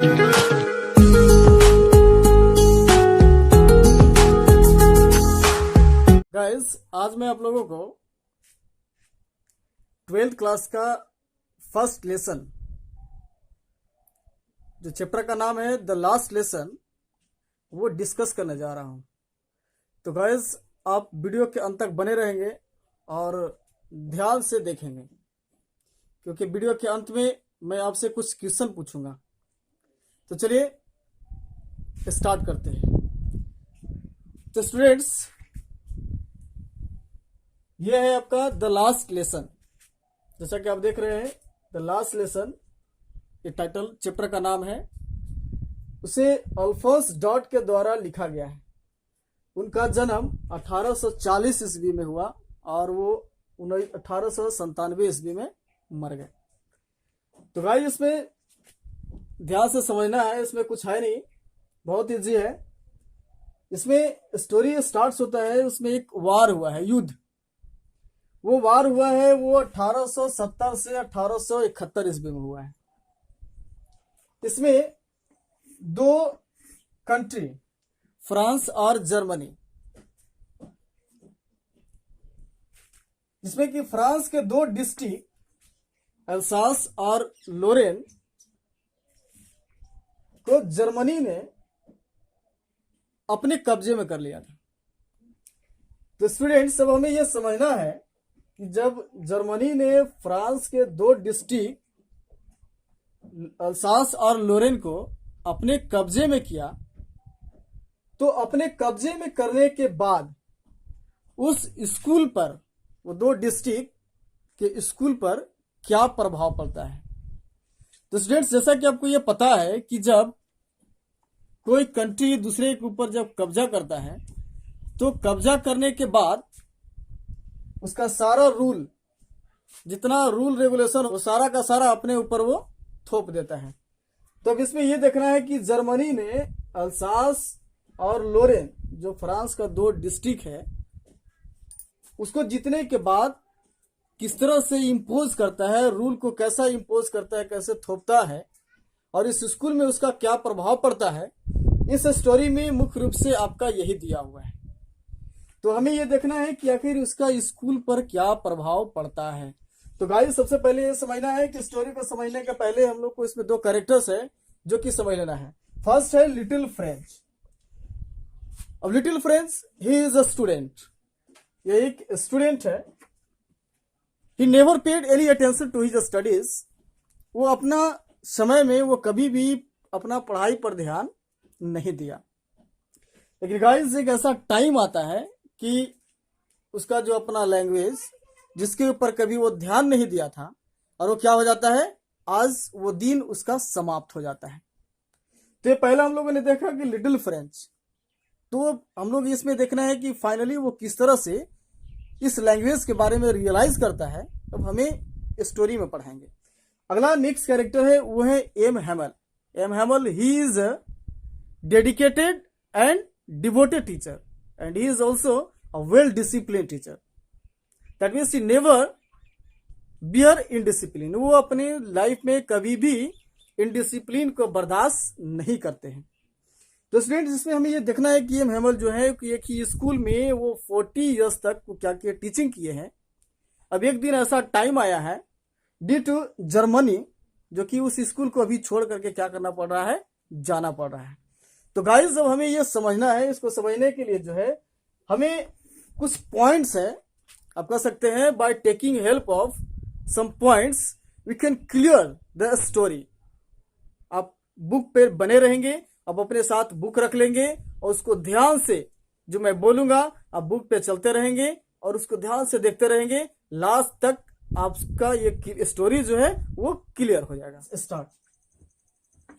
Guys, आज मैं आप लोगों को 12th क्लास का फर्स्ट लेसन, जो चैप्टर का नाम है द लास्ट लेसन, वो डिस्कस करने जा रहा हूं। तो गाइस, आप वीडियो के अंत तक बने रहेंगे और ध्यान से देखेंगे, क्योंकि वीडियो के अंत में मैं आपसे कुछ क्वेश्चन पूछूंगा। तो चलिए स्टार्ट करते हैं। तो स्टूडेंट्स, यह है आपका द लास्ट लेसन। जैसा कि आप देख रहे हैं, द लास्ट लेसन, ये टाइटल चैप्टर का नाम है। उसे अल्फोंस डॉट के द्वारा लिखा गया है। उनका जन्म 1840 ईस्वी में हुआ और वो 1897 ईस्वी में मर गए। तो भाई, इसमें ध्यान से समझना है, इसमें कुछ है नहीं, बहुत इजी है। इसमें स्टोरी स्टार्ट होता है, उसमें एक वार हुआ है, युद्ध। वो वार हुआ है, वो 1870 से 1871 ईस्वी में हुआ है। इसमें दो कंट्री, फ्रांस और जर्मनी, जिसमें कि फ्रांस के दो डिस्ट्रिक्ट अल्सास और लोरेन को जर्मनी ने अपने कब्जे में कर लिया था। तो स्टूडेंट्स, सब हमें यह समझना है कि जब जर्मनी ने फ्रांस के दो डिस्ट्रिक्ट अल्सास और लोरेन को अपने कब्जे में किया, तो अपने कब्जे में करने के बाद उस स्कूल पर, वो दो डिस्ट्रिक्ट के स्कूल पर क्या प्रभाव पड़ता है। तो स्टूडेंट्स, जैसा कि आपको ये पता है कि जब कोई कंट्री दूसरे के ऊपर जब कब्जा करता है, तो कब्जा करने के बाद उसका सारा रूल, जितना रूल रेगुलेशन, वो सारा का सारा अपने ऊपर वो थोप देता है। तो अब इसमें यह देखना है कि जर्मनी ने अल्सास और लोरेन, जो फ्रांस का दो डिस्ट्रिक्ट है, उसको जीतने के बाद किस तरह से इम्पोज करता है, रूल को कैसा इम्पोज करता है, कैसे थोपता है, और इस स्कूल में उसका क्या प्रभाव पड़ता है। इस स्टोरी में मुख्य रूप से आपका यही दिया हुआ है। तो हमें यह देखना है कि आखिर उसका स्कूल पर क्या प्रभाव पड़ता है। तो गाइस, सबसे पहले ये समझना है कि स्टोरी को समझने के पहले हम लोग को इसमें दो कैरेक्टर्स है जो कि समझ लेना है। फर्स्ट है लिटिल फ्रेंच। अब little French, he is a student, ये एक स्टूडेंट है। He never paid any attention to his studies. वो अपना समय में वो कभी भी अपना पढ़ाई पर ध्यान नहीं दिया। लेकिन गाइस, एक ऐसा टाइम आता है कि उसका जो अपना लैंग्वेज, जिसके ऊपर कभी वो ध्यान नहीं दिया था, और वो क्या हो जाता है, आज वो दिन उसका समाप्त हो जाता है। तो ये पहला हम लोगों ने देखा कि लिटिल फ्रेंच। तो हम लोग इसमें देखना है कि फाइनली वो किस तरह से इस लैंग्वेज के बारे में रियलाइज करता है। अब हमें स्टोरी में पढ़ाएंगे। अगला नेक्स्ट कैरेक्टर है, वो है M Hamel. M Hamel, he is a dedicated and devoted teacher, and he is also a well discipline teacher. That means he never bear indiscipline. वो अपनी लाइफ में कभी भी इनडिसिप्लिन को बर्दाश्त नहीं करते हैं। तो स्टूडेंट्स, इसमें हमें ये देखना है कि एम हैमल जो है कि एक ही स्कूल में वो 40 इयर्स तक क्या किया, टीचिंग किए हैं। अब एक दिन ऐसा टाइम आया है, ड्यू टू जर्मनी, जो कि उस स्कूल को अभी छोड़ करके क्या करना पड़ रहा है, जाना पड़ रहा है। तो गाइस, जब हमें ये समझना है, इसको समझने के लिए जो है हमें कुछ पॉइंट्स है, आप कह सकते हैं by taking help of some points we can clear the story. आप बुक पे बने रहेंगे, आप अपने साथ बुक रख लेंगे और उसको ध्यान से, जो मैं बोलूंगा, आप बुक पे चलते रहेंगे और उसको ध्यान से देखते रहेंगे। लास्ट तक आपका ये स्टोरी जो है वो क्लियर हो जाएगा। Start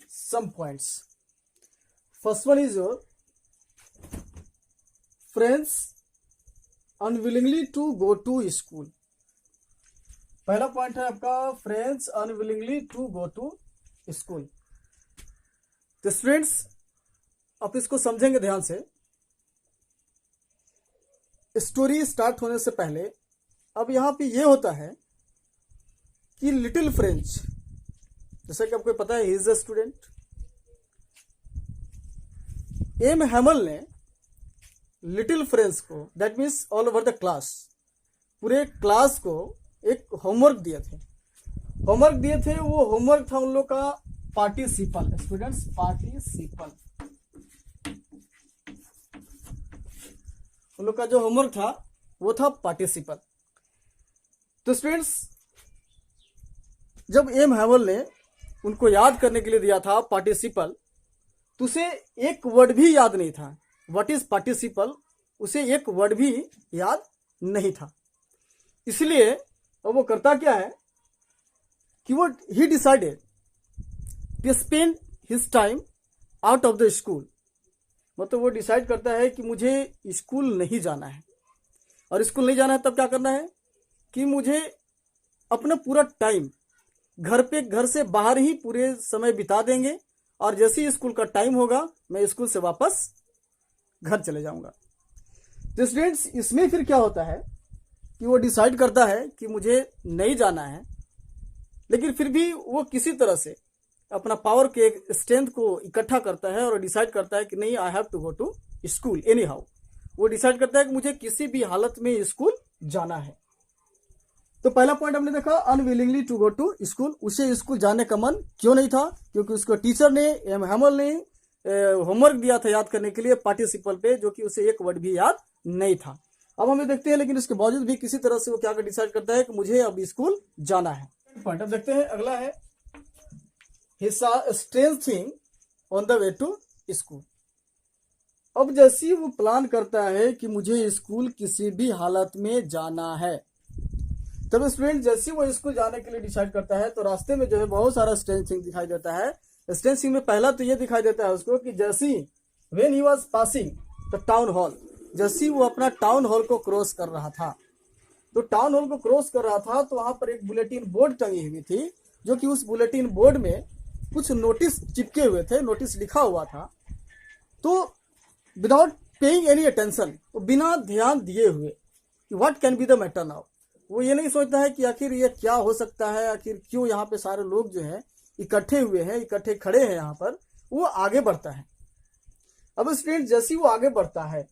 some points. First one is your friends unwillingly to go to school. पहला पॉइंट है आपका, friends unwillingly to go to school. तो स्टूडेंट्स, आप इसको समझेंगे ध्यान से। स्टोरी स्टार्ट होने से पहले अब यहां पे ये होता है कि लिटिल फ्रेंच, जैसा कि आपको पता है, he is a student, M Hamel ने लिटिल फ्रेंड्स को, that means all over the class, पूरे क्लास को एक होमवर्क दिए थे। वो होमवर्क था उन लोग का पार्टिसिपल। स्टूडेंट्स, पार्टिसिपल, उन लोग का जो होमवर्क था वो था पार्टिसिपल। तो स्टूडेंट्स, जब एम हैमल ने उनको याद करने के लिए दिया था पार्टिसिपल, तो उसे एक वर्ड भी याद नहीं था। व्हाट इज पार्टिसिपल, उसे एक वर्ड भी याद नहीं था। इसलिए अब वो करता क्या है कि वो he decided to spend his time out of the school. मतलब वो डिसाइड करता है कि मुझे स्कूल नहीं जाना है, और स्कूल नहीं जाना है तब क्या करना है कि मुझे अपना पूरा टाइम घर से बाहर ही पूरे समय बिता देंगे, और जैसे ही स्कूल का टाइम होगा मैं स्कूल से वापस घर चले जाऊंगा। तो स्टूडेंट्स, इसमें फिर क्या होता है कि वो डिसाइड करता है कि मुझे नहीं जाना है, लेकिन फिर भी वो किसी तरह से अपना पावर के स्ट्रेंथ को इकट्ठा करता है और डिसाइड करता है कि नहीं, I have to go to school anyhow. वो डिसाइड करता है कि मुझे किसी भी हालत में स्कूल जाना है। तो पहला पॉइंट हमने देखा, unwillingly to go to school. उसे स्कूल जाने का मन क्यों नहीं था? क्योंकि उसको टीचर ने, एम हैमल ने होमवर्क दिया था याद करने के लिए पार्टिसिपल पे, जो कि उसे एक वर्ड भी याद नहीं था। अब हमें देखते हैं, लेकिन इसके बावजूद भी किसी तरह से वो क्या डिसाइड करता है कि मुझे अब स्कूल जाना है। पॉइंट अब देखते हैं, अगला है he saw a strange thing on the way to school। अब जैसी वो प्लान करता है कि मुझे स्कूल किसी भी हालत में जाना है, तब स्टूडेंट जैसे वो स्कूल जाने के लिए डिसाइड करता है तो रास्ते में जो है बहुत सारा स्ट्रेंज थिंग दिखाई देता है। स्ट्रेंज थिंग में पहला तो ये दिखाई देता है उसको कि जैसी when he was passing the town hall, जैसी वो अपना टाउन हॉल को क्रॉस कर रहा था, तो टाउन हॉल को क्रॉस कर रहा था तो वहां पर एक बुलेटिन बोर्ड टंगी हुई थी, जो कि उस बुलेटिन बोर्ड में कुछ नोटिस चिपके हुए थे, नोटिस लिखा हुआ था। तो विदाउट पेइंग एनी अटेंशन, बिना ध्यान दिए हुए, what can be the matter now, वो ये नहीं सोचता है कि आखिर ये क्या हो सकता है, आखिर क्यों यहाँ पे सारे लोग जो है इकट्ठे हुए हैं, इकट्ठे खड़े हैं यहाँ पर। वो आगे बढ़ता है। अब स्टूडेंट जैसे वो आगे बढ़ता है,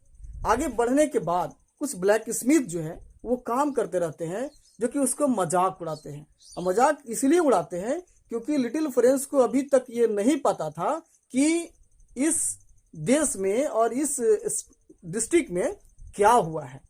आगे बढ़ने के बाद कुछ ब्लैक स्मिथ जो है वो काम करते रहते हैं, जो कि उसको मजाक उड़ाते हैं। और मजाक इसलिए उड़ाते हैं क्योंकि लिटिल फ्रेंड्स को अभी तक ये नहीं पता था कि इस देश में और इस डिस्ट्रिक्ट में क्या हुआ है।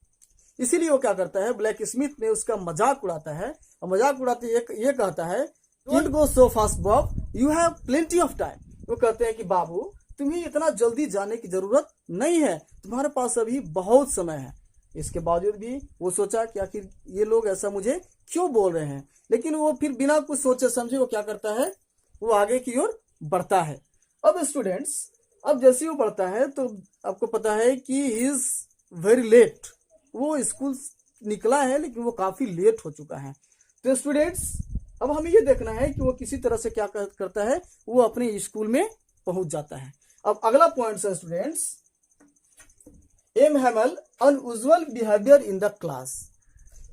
इसीलिए वो क्या करता है, ब्लैक स्मिथ ने उसका मजाक उड़ाता है, और मजाक उड़ाते ये कहता है, don't go so fast Bob, you have plenty of time. वो कहते हैं कि बाबू, तुम्हें इतना जल्दी जाने की जरूरत नहीं है, तुम्हारे पास अभी बहुत समय है। इसके बावजूद भी वो सोचा कि आखिर ये लोग ऐसा मुझे क्यों बोल रहे हैं, लेकिन वो फिर बिना कुछ सोचे समझे वो क्या करता है, वो आगे की ओर बढ़ता है। अब स्टूडेंट्स, अब जैसे वो बढ़ता है तो आपको पता है कि ही इज वेरी लेट, वो स्कूल निकला है लेकिन वो काफी लेट हो चुका है। तो स्टूडेंट्स, अब हमें ये देखना है कि वो किसी तरह से क्या करता है, वो अपने स्कूल में पहुंच जाता है। अब अगला पॉइंट है students, M Hamel unusual behaviour in the class.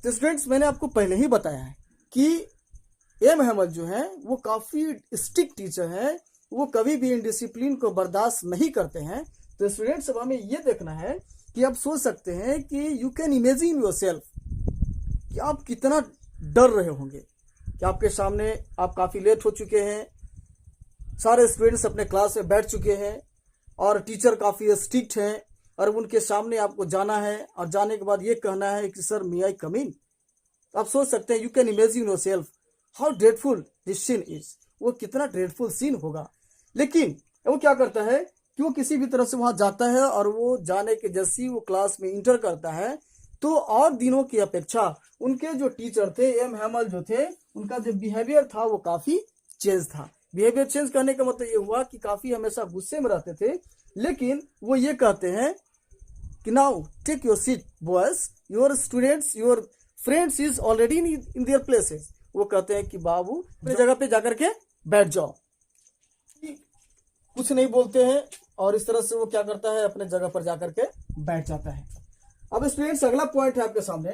तो स्टूडेंट्स, मैंने आपको पहले ही बताया है कि एम हैमल जो है वो काफी स्ट्रिक्ट टीचर है, वो कभी भी इनडिसिप्लिन को बर्दाश्त नहीं करते हैं। तो स्टूडेंट्स, अब हमें ये देखना है कि आप सोच सकते हैं कि यू कैन इमेजिन योरसेल्फ कि आप कितना डर रहे होंगे कि आपके सामने आप काफी लेट हो चुके हैं, सारे स्टूडेंट्स अपने क्लास में बैठ चुके हैं और टीचर काफी स्ट्रिक्ट हैं, और उनके सामने आपको जाना है और जाने के बाद ये कहना है कि सर मे आई कम इन। आप सोच सकते हैं, you can imagine yourself how dreadful this scene is, वो कितना ड्रेडफुल सीन होगा। लेकिन वो क्या करता है कि वो किसी भी तरह से वहां जाता है, और वो जाने के जैसे ही वो क्लास में इंटर करता है तो और दिनों की अपेक्षा उनके जो टीचर थे, एम हैमल जो थे, उनका जो बिहेवियर था वो काफी चेंज था। बिहेवियर चेंज करने का मतलब ये हुआ कि काफी हमेशा गुस्से में रहते थे, लेकिन वो ये कहते हैं कि now take your seat boys, your students, your friends is already in their places. वो कहते हैं कि बाबू अपनी जगह पे जाकर के बैठ जाओ, कुछ नहीं बोलते हैं, और इस तरह से वो क्या करता है, अपने जगह पर जाकर के बैठ जाता है। अब स्टूडेंट्स, अगला पॉइंट है आपके सामने,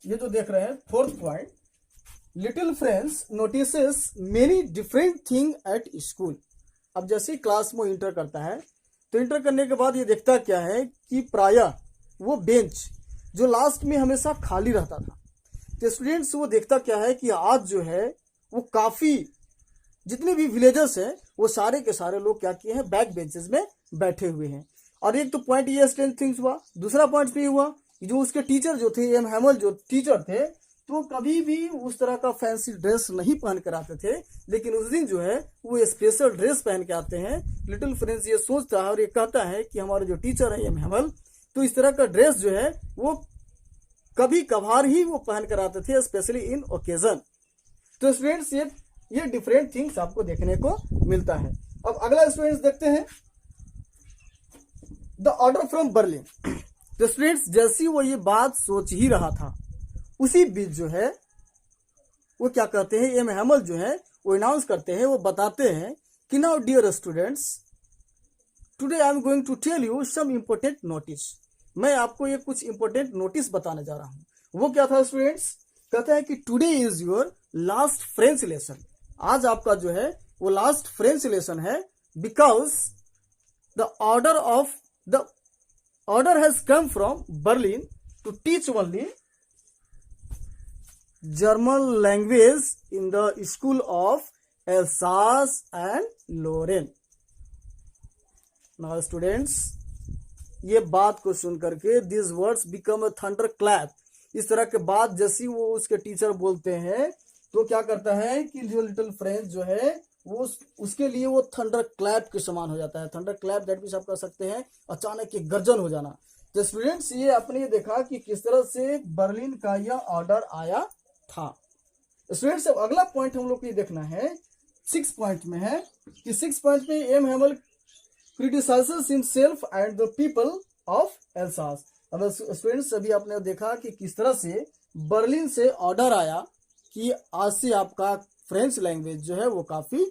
ये जो देख रहे हैं, fourth point, little friends notices many different thing at school. अब जैसे ही क्लास में इंटर करता है तो इंटर करने के बाद ये देखता क्या है कि प्रायः वो बेंच जो लास्ट में हमेशा खाली रहता था, तो स्टूडेंट्स वो देखता क्या है कि आज जो है वो काफी जितने भी विलेजर्स हैं वो सारे के सारे लोग क्या किए हैं, बैक बेंचेस में बैठे हुए हैं। और एक तो पॉइंट ये स्ट्रेंथ थिंग्स हुआ। दूसरा पॉइंट भी हुआ कि जो उसके टीचर जो थे, एम हैमल जो टीचर थे, तो कभी भी उस तरह का फैंसी ड्रेस नहीं पहन कर आते थे, लेकिन उस दिन जो है वो स्पेशल ड्रेस पहन के आते हैं। लिटिल फ्रेंड्स ये सोचता है और ये कहता है कि हमारे जो टीचर है एम हैमल, तो इस तरह का ड्रेस जो है वो कभी कभार ही वो पहन कर आते थे, स्पेशली इन ओकेजन। तो स्टूडेंट्स ये डिफरेंट थिंग्स आपको देखने को मिलता है। अब अगला स्टूडेंट्स देखते हैं, द ऑर्डर फ्रॉम बर्लिन। तो स्टूडेंट्स जैसी वो ये बात सोच ही रहा था, उसी बीच जो है वो क्या कहते हैं, एम हैमल जो है वो अनाउंस करते हैं, वो बताते हैं कि now dear students, today I am going to tell you some important notice. मैं आपको ये कुछ इंपॉर्टेंट नोटिस बताने जा रहा हूं। वो क्या था स्टूडेंट्स, कहता है कि today is your last French lesson. आज आपका जो है वो लास्ट फ्रेंच लेसन है, because the order has come from Berlin to teach only German language in the school of Alsace and Lorraine. Now students, ये बात को सुन करके this words become a thunder clap. इस तरह के बात जैसी वो उसके टीचर बोलते हैं, तो क्या करता है कि जो लिटिल फ्रेंच जो है वो उसके लिए वो थंडर क्लैप के समान हो जाता है। थंडर क्लैप दैट मींस आप कह सकते हैं अचानक एक गर्जन हो जाना। तो स्टूडेंट्स ये आपने ये देखा कि किस तरह से बर्लिन का यह ऑर्डर आया था। स्टूडेंट्स अब अगला पॉइंट हम लोग को ये देखना है, 6 पॉइंट में है कि 6 पॉइंट में M Hamel criticizes himself and the people of Alsace। अब स्टूडेंट्स अभी आपने देखा कि किस तरह से बर्लिन से ऑर्डर आया कि आज से आपका फ्रेंच लैंग्वेज जो है वो काफी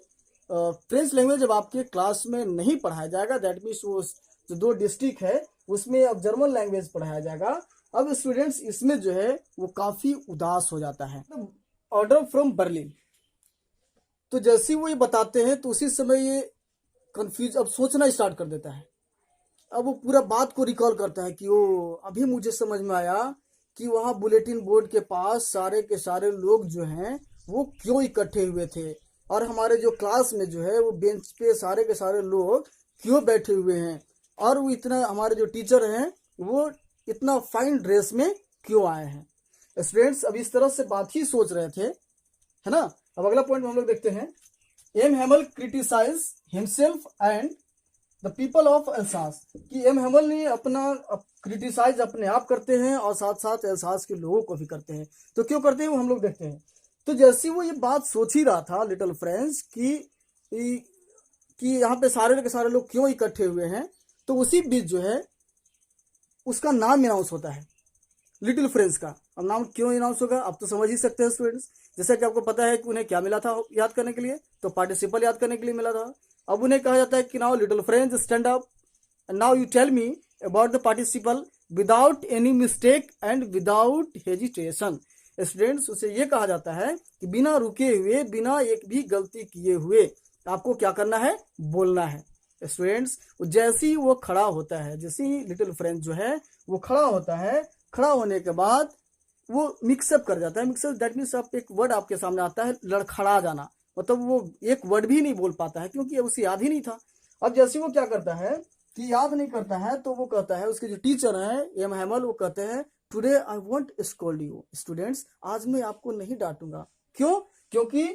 फ्रेंच लैंग्वेज अब आपके क्लास में नहीं पढ़ाया जाएगा। दैट मीन्स वो जो 2 डिस्ट्रिक्ट है उसमें अब जर्मन लैंग्वेज पढ़ाया जाएगा। अब स्टूडेंट्स इसमें जो है वो काफी उदास हो जाता है। ऑर्डर फ्रॉम बर्लिन, तो जैसे वो ये बताते हैं तो उसी समय ये कंफ्यूज अब सोचना स्टार्ट कर देता है। अब वो पूरा बात को रिकॉल करता है कि वो अभी मुझे समझ में आया कि वहाँ बुलेटिन बोर्ड के पास सारे के सारे लोग जो हैं वो क्यों इकट्ठे हुए थे, और हमारे जो क्लास में जो है वो बेंच पे सारे के सारे लोग क्यों बैठे हुए हैं, और वो इतना हमारे जो टीचर हैं वो इतना फाइन ड्रेस में क्यों आए हैं। स्टूडेंट्स अब इस तरह से बात ही सोच रहे थे, है ना। अब अगला पॉइंट हम लोग देखते हैं, M Hamel criticize himself and the people of Alsace. कि एम हैमल ने अपना क्रिटिसाइज अपने आप करते हैं और साथ साथ एल्सास के लोगों को भी करते हैं। तो क्यों करते हैं वो हम लोग देखते हैं। तो जैसे वो ये बात सोच ही रहा था लिटिल फ्रेंच कि यहाँ पे सारे के सारे लोग क्यों इकट्ठे हुए हैं, तो उसी बीच जो है उसका नाम अनाउंस होता है लिटिल फ्रेंच का। अब नाम क्यों अनाउंस होगा आप तो समझ ही सकते हैं स्टूडेंट्स। जैसा कि आपको पता है कि उन्हें क्या मिला था याद करने के लिए, तो पार्टिसिपल याद करने के लिए मिला था। अब उन्हें कहा जाता है कि now little French stand up and now you tell me about the participle without any mistake and without hesitation. Students उसे ये कहा जाता है कि बिना रुके हुए, बिना एक भी गलती किए हुए आपको क्या करना है, बोलना है। स्टूडेंट्स जैसे ही वो खड़ा होता है, जैसे ही लिटिल फ्रेंच जो है वो खड़ा होता है, खड़ा होने के बाद वो मिक्सअप कर जाता है। मिक्सअप दैट मीन्स आप एक वर्ड आपके सामने आता है लड़खड़ा जाना, मतलब वो एक वर्ड भी नहीं बोल पाता है क्योंकि उसे याद ही नहीं था। अब जैसे वो क्या करता है कि याद नहीं करता है, तो वो कहता है, उसके जो टीचर हैं एम हैमल वो कहते हैं today I want scold you. Students आज मैं आपको नहीं डांटूंगा। क्यों? क्योंकि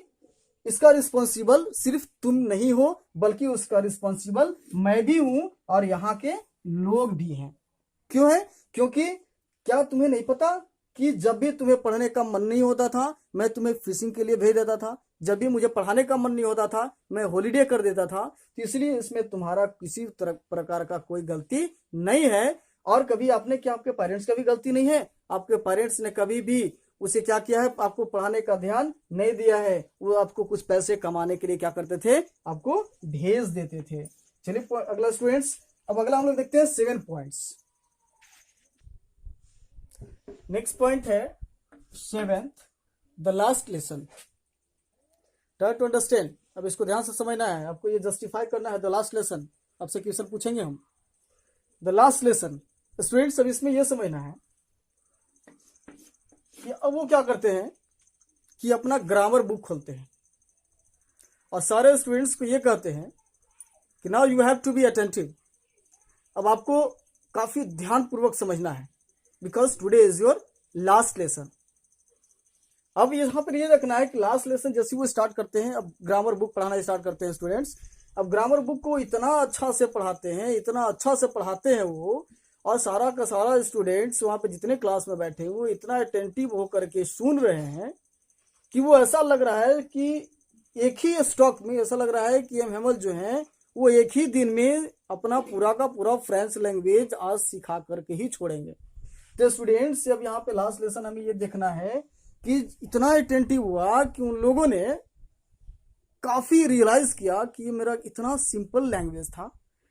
इसका रिस्पॉन्सिबल सिर्फ तुम नहीं हो बल्कि उसका रिस्पॉन्सिबल मैं भी हूं और यहाँ के लोग भी हैं। क्यों है? क्योंकि क्या तुम्हें नहीं पता कि जब भी तुम्हें पढ़ने का मन नहीं होता था मैं तुम्हें फिशिंग के लिए भेज देता था, जब भी मुझे पढ़ाने का मन नहीं होता था मैं हॉलीडे कर देता था। तो इसलिए इसमें तुम्हारा किसी प्रकार का कोई गलती नहीं है। और कभी आपने क्या, आपके पेरेंट्स का भी गलती नहीं है। आपके पेरेंट्स ने कभी भी उसे क्या किया है, आपको पढ़ाने का ध्यान नहीं दिया है। वो आपको कुछ पैसे कमाने के लिए क्या करते थे, आपको भेज देते थे। चलिए अगला स्टूडेंट्स, अब अगला हम लोग देखते हैं 7 पॉइंट्स। नेक्स्ट पॉइंट है 7th, the last lesson. Try to understand. अब इसको ध्यान से समझना है, आपको ये जस्टिफाई करना है। द लास्ट लेसन, आपसे क्वेश्चन पूछेंगे हम। द लास्ट लेसन स्टूडेंट्स, अब इसमें यह समझना है कि अब वो क्या करते हैं कि अपना ग्रामर बुक खोलते हैं और सारे स्टूडेंट्स को ये कहते हैं कि now you have to be attentive. अब आपको काफी ध्यानपूर्वक समझना है, because today is your last lesson. अब यहाँ पर ये रखना है कि लास्ट लेसन जैसे वो स्टार्ट करते हैं, अब ग्रामर बुक पढ़ाना स्टार्ट करते हैं स्टूडेंट्स। अब ग्रामर बुक को इतना अच्छा से पढ़ाते हैं, इतना अच्छा से पढ़ाते हैं वो, और सारा का सारा स्टूडेंट्स वहाँ पे जितने क्लास में बैठे वो इतना अटेंटिव होकर के सुन रहे हैं कि वो ऐसा लग रहा है कि एक ही स्टॉक में ऐसा लग रहा है कि एम हेमल जो है वो एक ही दिन में अपना पूरा का पूरा फ्रेंच लैंग्वेज आज सिखा करके ही छोड़ेंगे। तो स्टूडेंट्स, अब यहाँ पे लास्ट लेसन हमें ये देखना है कि इतना अटेंटिव हुआ कि उन लोगों ने काफी रियलाइज किया कि ये मेरा इतना सिंपल लैंग्वेज था,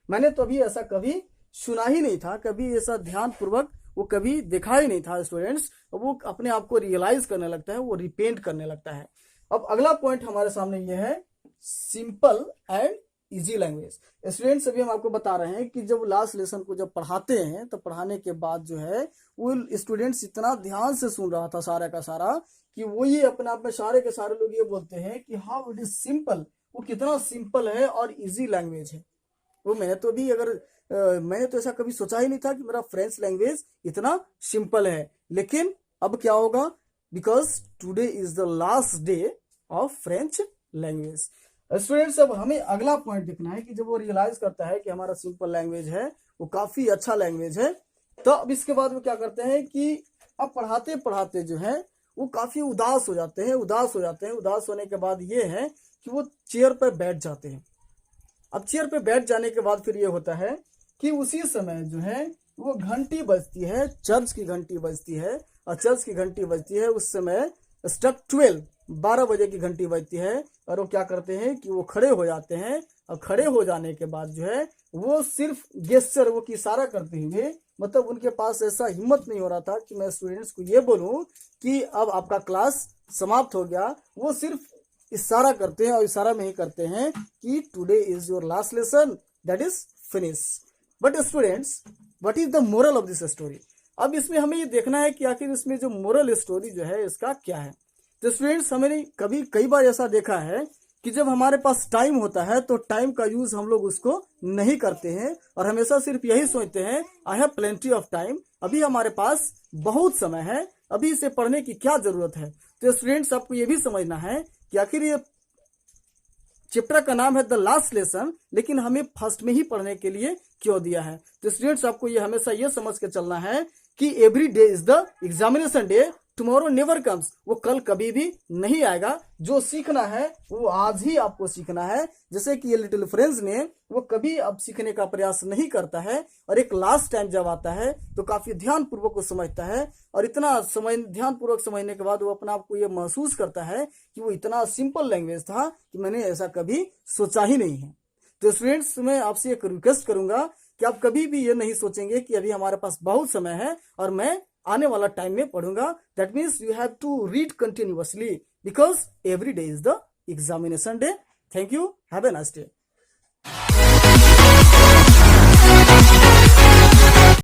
मैंने तो अभी ऐसा कभी सुना ही नहीं था, कभी ऐसा ध्यान पूर्वक वो कभी देखा ही नहीं था। स्टूडेंट्स, वो अपने आप को रियलाइज करने लगता है, वो रिपेंट करने लगता है। अब अगला पॉइंट हमारे सामने ये है simple and easy language. Students, अभी हम आपको बता रहे हैं कि जब लास्ट लेसन को जब पढ़ाते हैं तो पढ़ाने के बाद जो है वो स्टूडेंट्स इतना ध्यान से सुन रहा था सारा का सारा कि वो ये अपने आप में सारे के सारे लोग ये बोलते हैं कि हाउ इट इज सिंपल, वो कितना सिंपल है और इजी लैंग्वेज है। वो मैंने तो ऐसा कभी सोचा ही नहीं था कि मेरा फ्रेंच लैंग्वेज इतना सिंपल है। लेकिन अब क्या होगा, because today is the last day of French language. Students, अब हमें अगला पॉइंट देखना है कि जब वो रियलाइज करता है कि हमारा सिंपल लैंग्वेज है वो काफी अच्छा लैंग्वेज है, तो अब इसके बाद वो क्या करते हैं कि अब पढ़ाते पढ़ाते जो है वो काफी उदास हो जाते हैं। उदास होने के बाद ये है कि वो चेयर पर बैठ जाते हैं। अब चेयर पे बैठ जाने के बाद फिर ये होता है कि उसी समय जो है वो घंटी बजती है, चर्च की घंटी बजती है, और चर्च की घंटी बजती है उस समय स्ट्रक 12 बजे की घंटी बजती है। और वो क्या करते हैं कि वो खड़े हो जाते हैं, और खड़े हो जाने के बाद जो है वो सिर्फ गेस्चर, वो की इशारा करते हुए, मतलब उनके पास ऐसा हिम्मत नहीं हो रहा था कि मैं स्टूडेंट्स को ये बोलूं कि अब आपका क्लास समाप्त हो गया। वो सिर्फ इशारा करते हैं और इशारा में ही करते हैं कि today is your last lesson, that is finish. But students, what is the moral of this story? अब इसमें हमें ये देखना है कि आखिर इसमें जो मोरल स्टोरी जो है इसका क्या है। तो स्टूडेंट्स, हमने कई बार ऐसा देखा है कि जब हमारे पास टाइम होता है तो टाइम का यूज हम लोग उसको नहीं करते हैं और हमेशा सिर्फ यही सोचते हैं I have plenty of time, अभी हमारे पास बहुत समय है, अभी इसे पढ़ने की क्या जरूरत है। तो स्टूडेंट्स, आपको ये भी समझना है कि आखिर ये चैप्टर का नाम है द लास्ट लेसन, लेकिन हमें फर्स्ट में ही पढ़ने के लिए क्यों दिया है। तो स्टूडेंट्स, आपको ये हमेशा ये समझ के चलना है कि every day is the examination day, tomorrow never comes, वो कल कभी भी नहीं आएगा। जो सीखना है वो आज ही आपको सीखना है। जैसे कि ये लिटिल फ्रेंड्स ने वो कभी अब सीखने का प्रयास नहीं करता है, और एक लास्ट टाइम जब आता है तो काफी ध्यान पूर्वक वो समझता है, और इतना समय ध्यान पूर्वक समझने के बाद वो अपना आप को ये महसूस करता है कि वो इतना सिंपल लैंग्वेज था कि मैंने ऐसा कभी सोचा ही नहीं है। तो स्टूडेंट्स, मैं आपसे एक रिक्वेस्ट करूंगा कि आप कभी भी ये नहीं सोचेंगे कि अभी हमारे पास बहुत समय है और मैं आने वाला टाइम में पढ़ूंगा। That means you have to read continuously because every day is the examination day. Thank you, have a nice day.